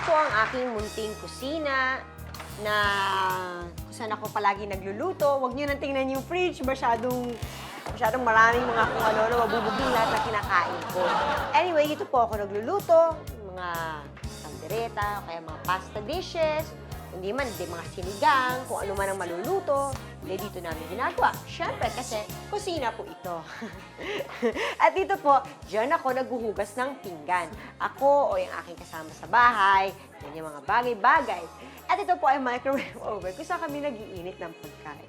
po ang aking munting kusina na kung saan ako palagi nagluluto. Huwag niyo nang tingnan yung fridge, masyadong maraming mga kung ano na mabubuging lahat na kinakain ko. Anyway, dito po ako nagluluto, mga kaldereta, kaya mga pasta dishes, hindi mga sinigang, kung ano man ang maluluto, dito namin ginagawa. Siyempre, kasi kusina po ito. At dito po, dyan ako naghuhugas ng pinggan. Ako o yung aking kasama sa bahay, yan yung mga bagay-bagay. At ito po ay microwave oven kung saan kami nag-iinit ng pagkain.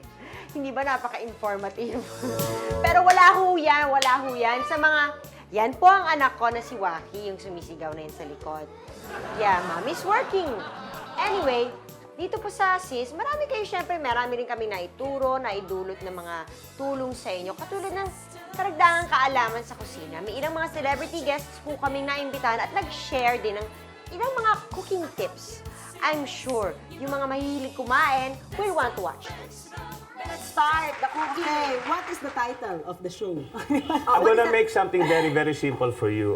Hindi ba napaka-informative? Pero wala ho yan sa mga... Yan po ang anak ko na si Waki, yung sumisigaw na yun sa likod. Yeah, mommy's working. Anyway, dito po sa SiS, marami rin kami naituro, naidulot ng mga tulong sa inyo. Katulad ng karagdagang kaalaman sa kusina. May ilang mga celebrity guests po kaming naimbitahan at nag-share din ng ilang mga cooking tips. I'm sure yung mga mahihilig kumain will want to watch this. Let's start the cooking. Okay, what is the title of the show? I'm gonna make something very, very simple for you.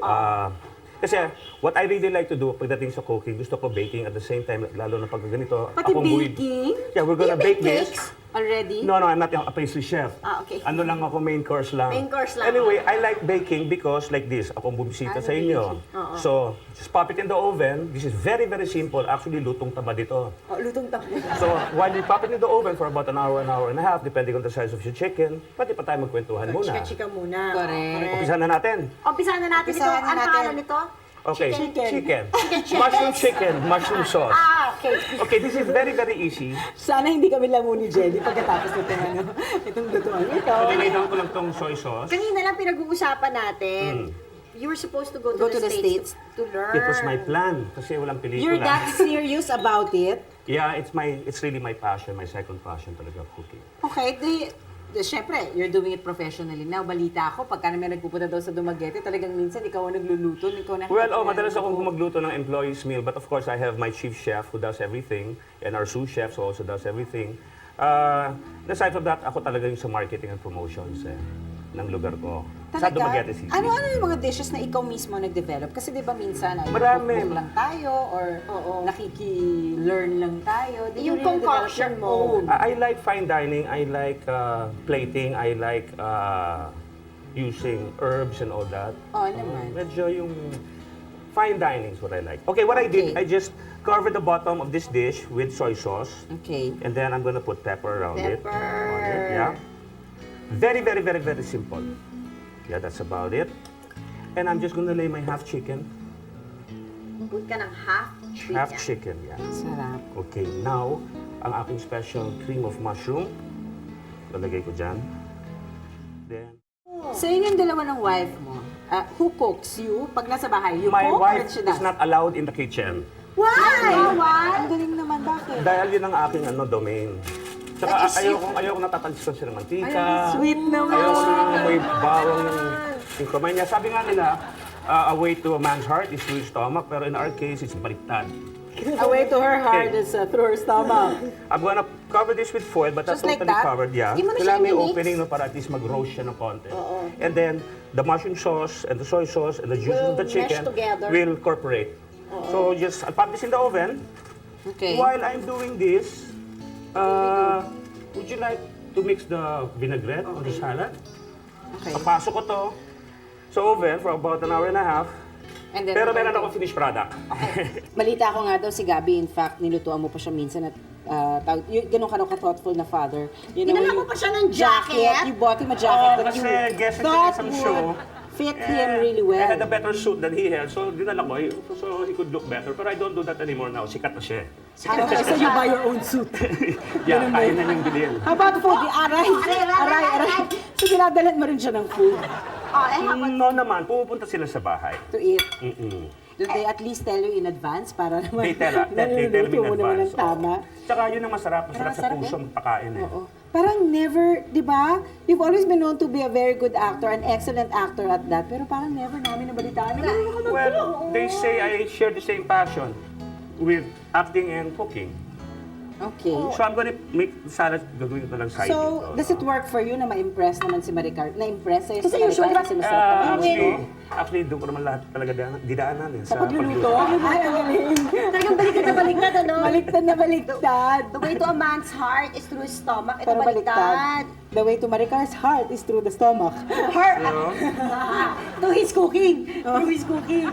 Kasi what I really like to do pagdating sa cooking, gusto ko baking at the same time, lalo na pag ganito. Pati baking? Yeah, we're gonna bake cakes this. already? No, I'm not a pastry chef. Okay. Ano lang ako, main course lang. Main course lang. Anyway, I like baking because like this, akong bumisita sa inyo. So, just pop it in the oven. This is very, very simple. Actually, lutong tamad ito. Oh, lutong tamad. So, while you pop it in the oven for about an hour and a half, depending on the size of your chicken, pwede pa tayo magkwentuhan muna. Chika-chika muna. Correct. Umpisa na natin. Umpisa na natin ito. Ang pangalan nito? Okay, Chicken. Mushroom chicken, mushroom sauce. Okay. Okay, this is very, very easy. Sana hindi kami lango ni Gelli pagkatapos itong lutuan ito. Pinilitan ko lang tong soy sauce. Kanina lang pinag-uusapan natin. You were supposed to go to the States to learn. It was my plan kasi walang pelikula. You're that serious about it? Yeah, it's really my passion, my second passion talaga, cooking. Okay, siyempre, you're doing it professionally. Now, balita ako, pagka naman nagpupunta daw sa Dumaguete, talagang minsan ikaw ang nagluluto, Madalas akong magluto ng employee's meal, but of course, I have my chief chef who does everything, and our sous chef who also does everything. Aside from that, ako talaga yung sa marketing and promotions ng lugar ko. Sa Dumaguete City. Ano yung mga dishes na ikaw mismo nag-develop? Kasi di ba minsan ay Marami. cook lang tayo or nakiki-learn lang tayo. Did you Yung really develop concoction your mo. own? I like fine dining, I like plating, I like using herbs and all that. Oo naman. Medyo yung fine dining is what I like. Okay, what I did, I just covered the bottom of this dish with soy sauce. Okay. And then I'm gonna put pepper around it. Pepper. On it, yeah. Very, very, very, very simple. Yeah, that's about it. And I'm just gonna lay my half chicken. Put ka ng half chicken. Half chicken, yeah. Sarap. Okay, now, ang aking special cream of mushroom. Lalagay ko dyan. Then, So yun yung dalawa ng wife mo. Who cooks you? Pag nasa bahay, you my cook wife or she is does? not allowed in the kitchen. Why? Ang galing naman, bakit? Dahil yun ang aking domain. Saka ayoko natatansikan siya ng mantika. Sweet naman. Ayoko na may bawang yung kamay niya. Sabi nga nila, a way to a man's heart is through his stomach, pero in our case, it's baliktad. A way to her heart is through her stomach. I'm gonna cover this with foil, but Just not like totally that? covered. Yeah. Hindi mo na siya Kailangan may i-mix? opening no, para at least mag-roast siya ng konti. And then, the mushroom sauce and the soy sauce and the juices of the Will mesh chicken together. will incorporate. So just, I'll pop this in the oven. Okay. While I'm doing this, would you like to mix the vinaigrette on the salad? Okay. Papasok ko to sa oven for about an hour and a half. And then, Pero meron akong finished product. Balita ko nga daw si Gabi, in fact, nilutuan mo pa siya minsan at ganun ka daw ka-thoughtful na father. You know, Dinala mo pa siya ng jacket? You bought him a jacket that kasi you guest sa thought isang would show. fit him really well. I had a better suit than he had, so dinala ko so he could look better. But I don't do that anymore now. Sikat na siya. So you buy your own suit. Yeah, kaya na niyang bilhin. How about food? Aray. So dinadalan mo rin siya ng food No naman, pumupunta sila sa bahay. to eat. Do Mm-mm. they at least tell you in advance para naman They tell me in niluluto mo naman ng advance. tama? Tsaka yun ang masarap sa Masarap puso eh. magpakain eh. Oo. Parang never, di ba? You've always been known to be a very good actor, an excellent actor at that, pero parang never namin nabalitaan. Well, they say I share the same passion with acting and cooking. Okay. So I'm gonna make salad, gagawin ko lang side So, dito. does it work for you na ma-impress naman si Maricar? Na-impress sa'yo si Kasi usually Maricar kasi masarap ka Actually, doon ko naman lahat talaga didaanan eh, sa pagluluto? Ay, ang galing. Talagang Baliktad na baliktad. The way to a man's heart is through his stomach. Ito Pero baliktad. The way to Maricar's heart is through the stomach. Heart. You know? To his cooking. Through his cooking.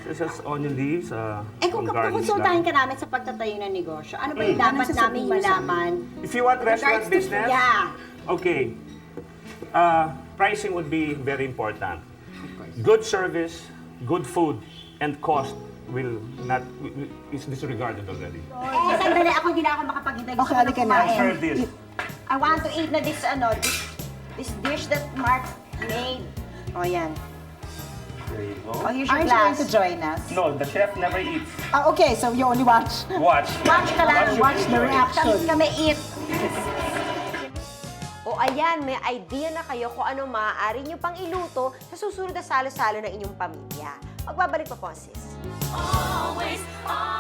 This is onion leaves. Kung garnish kakonsultahin lang. ka namin sa pagtatayo ng negosyo, ano ba yung dapat Anong naming sasabihin mo sa malaman? If you want restaurant Regards to- business, Yeah. okay. Pricing would be very important. Good service, good food, and cost will not is disregarded already. Sandali ako, hindi na ako makapaghintay. Gusto Okay, ko na halika na. kumain. Serve this. I want to eat na this dish that Mark made. O, yan. There you go. Oh, here's your Aren't you going glass. to join us? No, the chef never eats. Okay, so you only watch. Watch. Watch ka lang. Watch the reaction. Kami eat. O ayan, may idea na kayo kung anong maaari nyo pang iluto sa susunod na salo-salo ng inyong pamilya. Magbabalik pa po ang SiS. Always, always.